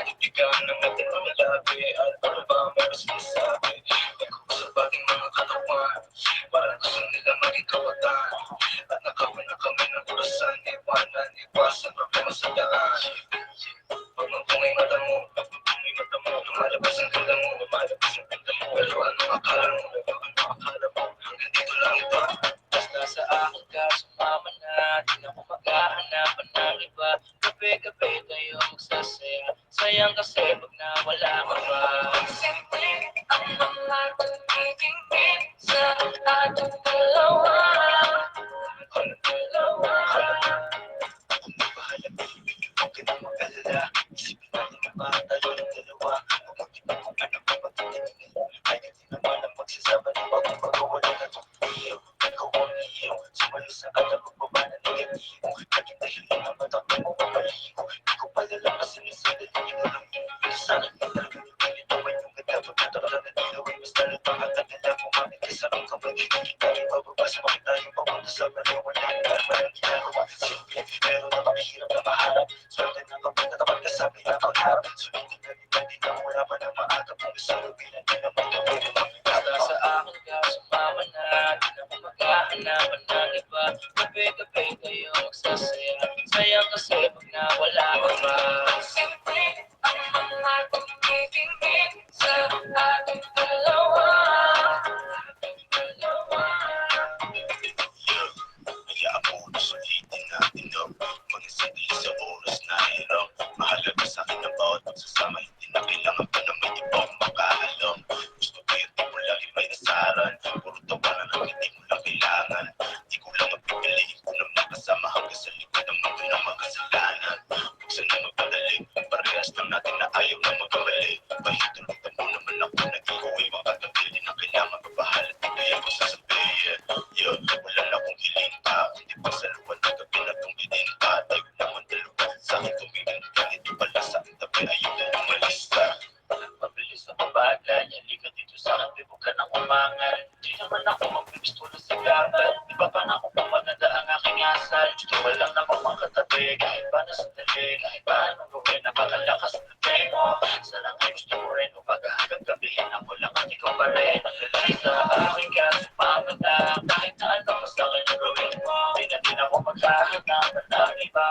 Ikaw ng ating mga labi at ano ba meron sinasabi. Nagkuko sa baging mga katawan, parang gusto nila maging kawatan. At nakawin na kami ng orasan, iwanan, iwasan problema sa daan. Pag magtungay mata mo, lumalabas ang ganda mo, lumalabas ang ganda mo. Pero anong akala mo, hanggang dito lang ito. Basta sa akin ka sumama na, di na ko maghahanapan ng iba. Gabi-gabi tayo magsasaya, sayang kasi pag nawala ka pa. Siyempre ang mga tumitingin sa ating dalawa. Ang dalawa, kung nabahala, huwag ka na mag-alala. Isipin natin na ba tayo ng dalawa? Huwag mag-iba kung ano pa magtitingin. Ay hindi naman ang magsasama ng pagpapagawa na iyo. Ikaw ang iyo, sumali sa alam mo pa ba na negatibo. Naging dahilan ng matakbo mo papaligo. Di ko pala lang kasi nasadali yung walang ibig sa akin. Talagang ito ay yung nagkabag na takla na dilawin. Mas lalo pa ang nagdala kumamit kaysa ang kapag hindi tayo bababa sa mga tayo papunta sa maliwala. Parang ginagawa simple, pero napakahirap na maharap. Swerte na kapag natapat ka sa pinapagharap. Sulitin na din natin na wala pa na maaga. Kung isalubinan din naman yung pwede basta sa akin ka sumama na, di na ko maghahanapan ng iba. Gabi-gabi tayo magsasaya, sayang kasi pag nawala ka pa. Siyempre ang mga tumitingin sa ating dalawa. Hayaan mo na sulitin natin ang mga sadili sa oras na hirap. Mahalaga sa akin ang bawat pagsasama, hindi na kailangan pa na may ibang makaalam. Gusto ko yung di mo lagi may nasaran, puro tawanan ang hindi mo lang kailangan. Di ko lang mapipiliin ko na makasama hanggang sa likod ng mundo ng mga kasalanan. Huwag sana magpadali, parehas lang natin na ayaw na magkamali. Pahintulutan mo naman ako na ikaw ay makatabi. Di na kailangan pabahala, di kaya ko sasabihin. Wala na akong hiling pa, kundi pa sa luwan ng gabi na tumilin pa. Tayo naman dalawa, sa akin tumingin ka, dito pala sa aking tabi, ayaw na lumalis ka. Mabilis na babagal, halika dito sa akin, di huwag ka nang umangal. Di naman ako magpipistulo sa gabal, di ba pa na ako pumanada ang aking asal. Gusto ko lang namang makatabi, kahit pa na sandali, kahit pa anong gawin, napakalakas na tayo mo. Sana kayo gusto mo rin, umaga hanggang gabihin, ako lang at ikaw pa rin. Nagalay sa aking ka, sumama na, kahit na ano, basta kayo gawin mo. Di na din ako maghahanapan ng iba.